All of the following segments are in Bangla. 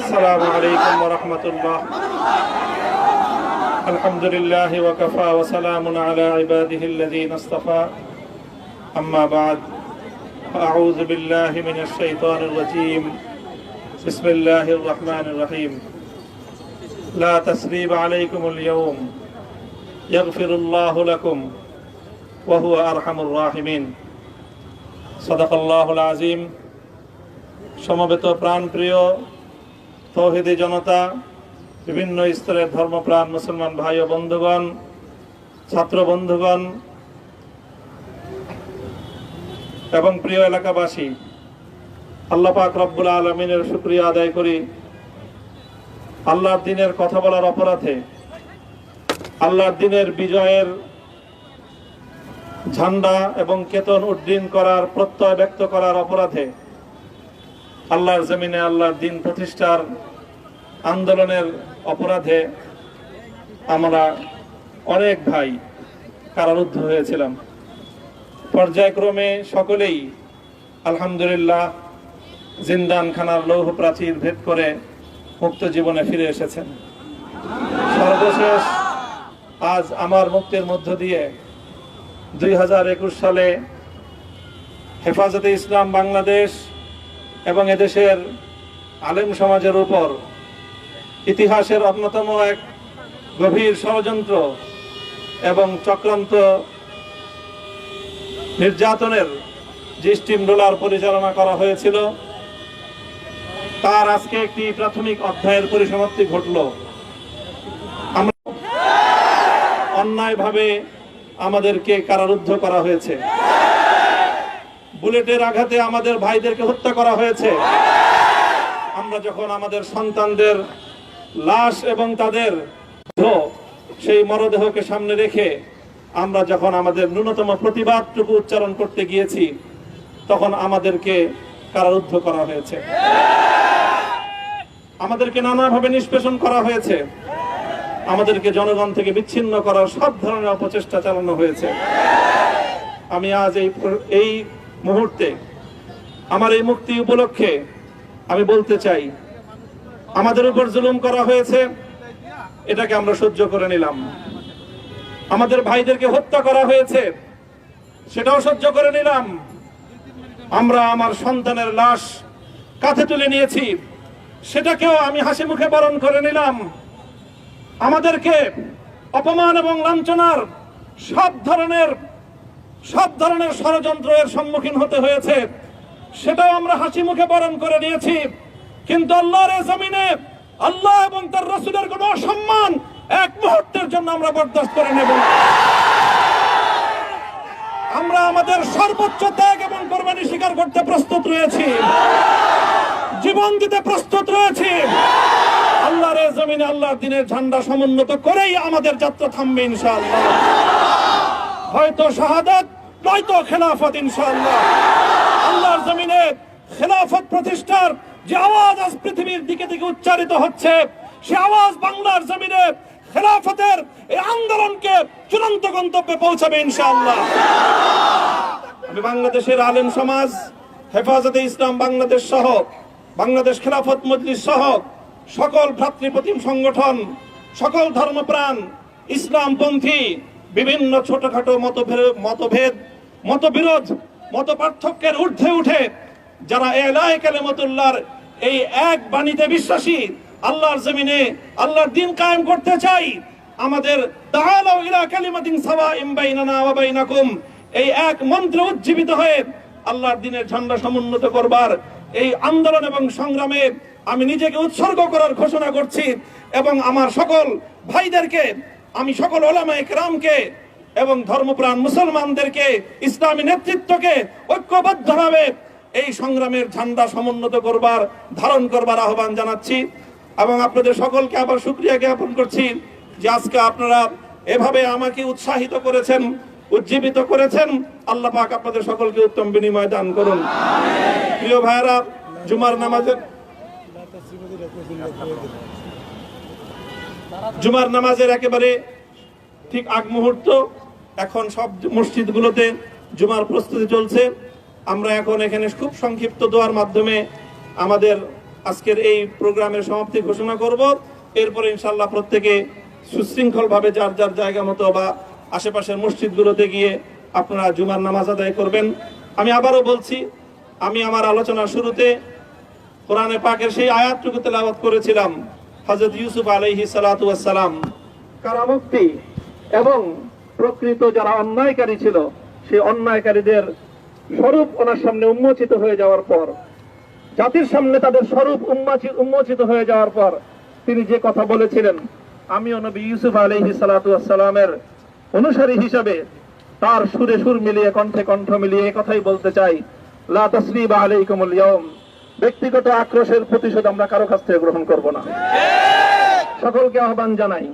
السلام عليكم ورحمة الله. الحمد لله وكفى وسلام على عباده الذين اصطفى. أما بعد أعوذ بالله من الشيطان الرجيم. بسم الله الرحمن الرحيم. لا تثريب عليكم اليوم يغفر الله لكم وهو أرحم الراحمين. صدق الله العظيم. সমবেত প্রাণপ্রিয় তৌহিদি জনতা, বিভিন্ন স্তরের ধর্মপ্রাণ মুসলমান ভাই ও বন্ধুগণ, ছাত্র বন্ধুগণ এবং প্রিয় এলাকাবাসী, আল্লাহ পাক রব্বুল আলামিনের শুকরিয়া আদায় করি। আল্লাহর দ্বীনের কথা বলার অপরাধে, আল্লাহর দ্বীনের বিজয়ের ঝান্ডা এবং কেতন উড্ডীন করার প্রত্যয় ব্যক্ত করার অপরাধে, আল্লাহর জমিনে আল্লাহর দ্বীন প্রতিষ্ঠার আন্দোলনের অপরাধে আমরা অনেক ভাই কারারুদ্ধ হয়েছিলাম। পর্যায়ক্রমে সকলেই আলহামদুলিল্লাহ জিন্দানখানার লৌহ প্রাচীর ভেদ করে মুক্ত জীবনে ফিরে এসেছেন। সর্বশেষ আজ আমার মুক্তির মধ্য দিয়ে 2021 সালে হেফাজতে ইসলাম বাংলাদেশ এবং এদেশের আলেম সমাজের উপর ইতিহাসের অন্যতম এক গভীর ষড়যন্ত্র এবং চক্রান্ত নির্যাতনের যে স্টিম রোলার পরিচালনা করা হয়েছিল, তার আজকে একটি প্রাথমিক অধ্যায়ের পরিসমাপ্তি ঘটল। আমরা অন্যায়ভাবে আমাদেরকে কারারুদ্ধ করা হয়েছে, বুলেটের আঘাতে আমাদের ভাইদেরকে হত্যা করা হয়েছে। আমরা যখন আমাদের সন্তানদের লাশ এবং তাদের সেই মরদেহকে সামনে রেখে আমরা যখন আমাদের ন্যূনতম প্রতিবাদটুকু উচ্চারণ করতে গিয়েছি, তখন আমাদেরকে কারারুদ্ধ করা হয়েছে, আমাদেরকে নানাভাবে নিষ্পেষণ করা হয়েছে, আমাদেরকে জনগণ থেকে বিচ্ছিন্ন করার সব ধরনের অপচেষ্টা চালানো হয়েছে। আমি আজ এই মুহূর্তে আমার এই মুক্তি উপলক্ষে আমি বলতে চাই, আমাদের উপর জুলুম করা হয়েছে, এটাকে আমরা সহ্য করে নিলাম। আমাদের ভাইদেরকে হত্যা করা হয়েছে, সেটাও সহ্য করে নিলাম। আমরা আমার সন্তানের লাশ কাঁধে তুলে নিয়েছি, সেটাকেও আমি হাসি মুখে বরণ করে নিলাম। আমাদেরকে অপমান এবং লাঞ্ছনার সব ধরনের ষড়যন্ত্রের সম্মুখীন হতে হয়েছে, সেটাও আমরা হাসি মুখে বরণ করে নিয়েছি। কিন্তু আল্লাহর জমিনে আল্লাহ এবং তার রাসূলের কোনো অসম্মান এক মুহূর্তের জন্য আমরা বরদাস্ত করে নেব না। আমরা আমাদের সর্বোচ্চ ত্যাগ এবং কোরবানি স্বীকার করতে প্রস্তুত রয়েছি, জীবন দিতে প্রস্তুত রয়েছি। আল্লাহর জমিনে আল্লাহর দ্বীনের ঝান্ডা সমুন্নত করেই আমাদের যাত্রা থামবে ইনশাআল্লাহ। হয়তো শাহাদাত, নয়তো খেলাফত ইনশাআল্লাহ। আল্লাহর জমিনে খেলাফত প্রতিষ্ঠার যে আওয়াজ আজ পৃথিবীর দিকে দিকে উচ্চারিত হচ্ছে, সে আওয়াজ বাংলার জমিনে খেলাফতের এই আন্দোলনকে চূড়ান্ত গন্তব্যে পৌঁছাবে ইনশাআল্লাহ। আমি বাংলাদেশের আলেম সমাজ, হেফাজতে ইসলাম বাংলাদেশ সহ বাংলাদেশ খেলাফত মজলিস সহ সকল ভ্রাতৃপ্রতিম সংগঠন, সকল ধর্মপ্রাণ ইসলামপন্থী বিভিন্ন ছোটখাটো মতভেদ, মতবিরোধ, মত পার্থক্যের ঊর্ধ্বে উঠে যারা এলায়ে কালিমাতুল্লাহর এই এক বাণীতে বিশ্বাসী, আল্লাহর জমিনে আল্লাহর দ্বীন কায়েম করতে চাই, আমাদের তাআলাউ ইলা কালিমাতিন সাওয়াইন বাইনানা ওয়া বাইনাকুম এই এক মন্ত্রে উজ্জীবিত হয়ে আল্লাহর দ্বীনের ঝান্ডা সমুন্নত করবার এই আন্দোলন এবং সংগ্রামে আমি নিজেকে উৎসর্গ করার ঘোষণা করছি। এবং আমার সকল ভাইদেরকে, আমি সকল উলামায়ে কেরামকে এবং ধর্মপ্রাণ মুসলমানদেরকে, ইসলামী নেতৃত্বকে ঐক্যবদ্ধভাবে এই সংগ্রামের ঝান্ডা সমুন্নত করবার, ধারণ করবার আহ্বান জানাচ্ছি। এবং আপনাদের সকলকে আবার শুকরিয়া জ্ঞাপন করছি যে আজকে আপনারা এভাবে আমাকে উৎসাহিত করেছেন, উজ্জীবিত করেছেন। আল্লাহ পাক আপনাদের সকলকে উত্তম বিনিময় দান করুন। প্রিয় ভাইরা, জুমার নামাজের একেবারে ঠিক আগ মুহূর্ত, এখন সব মসজিদগুলোতে জুমার প্রস্তুতি চলছে। আমরা এখন এখানে খুব সংক্ষিপ্ত দোয়ার মাধ্যমে আমাদের আজকের এই প্রোগ্রামের সমাপ্তি ঘোষণা করব। এরপরে ইনশাআল্লাহ প্রত্যেকে সুশৃঙ্খলভাবে যার যার জায়গা মতো বা আশেপাশের মসজিদগুলোতে গিয়ে আপনারা জুমার নামাজ আদায় করবেন। আমি আবারও বলছি, আমি আমার আলোচনার শুরুতে কোরআনে পাকের সেই আয়াতটুকু তেলাওয়াত করেছিলাম, হযরত ইউসুফ আলাইহিস সালাতু ওয়াস সালাম কারামুক্তি এবং প্রকৃত যারা অন্যায়কারী ছিল সেই অন্যায়কারীদের স্বরূপ ওনার সামনে উন্মোচিত হয়ে যাওয়ার পর, জাতির সামনে তাদের স্বরূপ উন্মোচিত হয়ে যাওয়ার পর তিনি যে কথা বলেছিলেন, আমিও নবী ইউসুফ আলাইহিস সালাতু ওয়াস সালামের অনুসারী হিসাবে তার সুরে সুর মিলিয়ে কণ্ঠে কণ্ঠ মিলিয়ে এই কথাই বলতে চাই, লা তাসরিবা আলাইকুমুল ইয়াউম। ব্যক্তিগত আক্রোশের প্রতিশোধ আমরা কারো কাছ থেকে গ্রহণ করব না। সকলকে আহ্বান জানাই,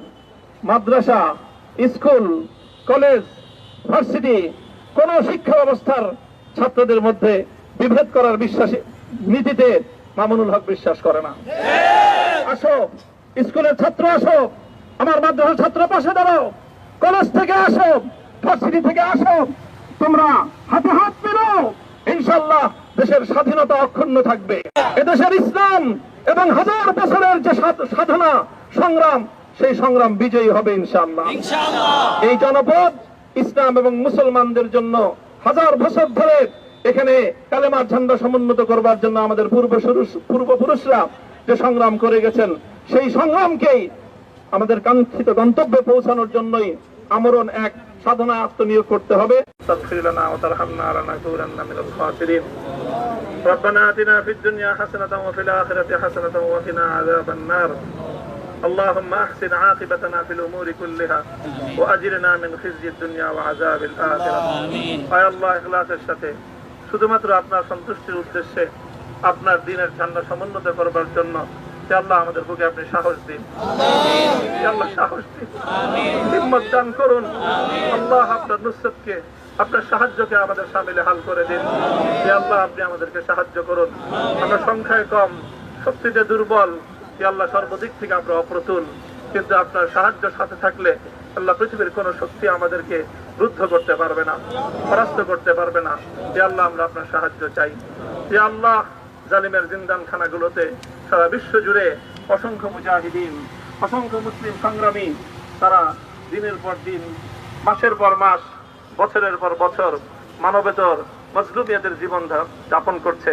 মাদ্রাসা, স্কুল, কলেজ, ভার্সিটি কোন শিক্ষা ব্যবস্থার ছাত্রদের মধ্যে বিভেদ করার বিশ্বাসী নীতিতে মামুনুল হক বিশ্বাস করে না। আসো, স্কুলের ছাত্র আসো, আমার মাদ্রাসার ছাত্র পাশে দাঁড়াও, কলেজ থেকে আসো, ভার্সিটি থেকে আসো, তোমরা হাতে হাত মেলাও, ইনশাআল্লাহ দেশের স্বাধীনতা অক্ষুণ্ণ থাকবে। এদেশের ইসলাম এবং হাজার বছরের যে সাধনা সংগ্রাম, সেই সংগ্রাম বিজয়ী হবে ইনশাআল্লাহ। এই জনপদ ইসলাম এবং মুসলমানদের জন্য হাজার বছর ধরে এখানে কালেমার ঝান্ডা সমুন্নত করবার জন্য আমাদের পূর্বপুরুষরা যে সংগ্রাম করে গেছেন, সেই সংগ্রামকেই আমাদের কাঙ্ক্ষিত গন্তব্যে পৌঁছানোর জন্যই আমরণ এক সাধনা আত্মনিয়োগ করতে হবে। ربنا آتنا في الدنيا حسنة وفي الآخرة حسنة وقنا عذاب النار اللهم أحسن عاقبتنا في الأمور كلها وأجرنا من خزي الدنيا وعذاب الآخرة আয় আল্লাহ, ইখলাসের সাথে শুধুমাত্র আপনার সন্তুষ্টির উদ্দেশ্যে আপনার দ্বীনের ঝান্ডা সমুন্নত করবার জন্য আল্লাহ আমাদের বুকে আপনি সাহস দিন, আল্লাহ সাহস দিন, হিম্মত দান করুন। আল্লাহ আপনার নুসরতকে, আপনার সাহায্যকে আমাদের সামিলে হাল করে দিন। আল্লাহ আপনি আমাদেরকে সাহায্য করুন। আমরা সংখ্যায় কম, শক্তিতে দুর্বল, আল্লাহ সর্বদিক থেকে আমরা অপ্রতুল, কিন্তু আপনার সাহায্য সাথে থাকলে আল্লাহ পৃথিবীর কোন শক্তি আমাদেরকে রুদ্ধ করতে পারবে না, পরাস্ত করতে পারবে না। আল্লাহ আমরা আপনার সাহায্য চাই। আল্লাহ জালিমের জিন্দান খানাগুলোতে সারা বিশ্ব জুড়ে অসংখ্য মুজাহিদিন, অসংখ্য মুসলিম সংগ্রামী তারা দিনের পর দিন, মাসের পর মাস, বছরের পর বছর মানবেতর মজলুমিয়াদের জীবন যাপন করছে।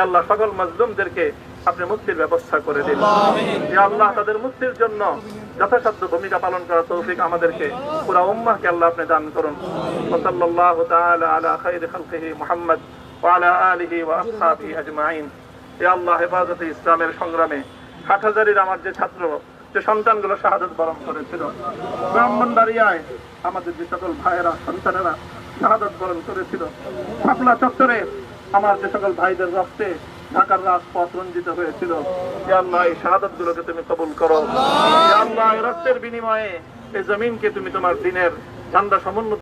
আল্লাহ সকল মজলুমদেরকে আপনি মুক্তির ব্যবস্থা করে দিন। আল্লাহ তাদের মুক্তির জন্য যথাসাধ্য ভূমিকা পালন করার তৌফিক আমাদেরকে, পুরা উম্মাহকে আল্লাহ আপনি দান করুন। সাল্লাল্লাহু তাআলা আলা খায়রি খালকিহি মুহাম্মদ ওয়া আলা আলিহি ওয়া আসহাবিহি আজমাইন। আল্লাহ হেফাজতে ইসলামের সংগ্রামে হাটহাজারীর আমার যে ছাত্র, যে সন্তানগুলো শাহাদাত বরণ করেছিল, ব্রাহ্মণবাড়িয়ায় আমাদের যে সকল ভাইয়েরা, সন্তানেরা শাহাদাত বরণ করেছিল, শাপলা চত্বরে আমার যে সকল ভাইদের রক্তে ঢাকার রাজপথ রঞ্জিত হয়েছিল, আল্লাহ এই শাহাদাত গুলোকে তুমি কবুল করো। আল্লাহ রক্তের বিনিময়ে এই জমিনকে তুমি তোমার দ্বীনের ঝান্ডা সমুন্নত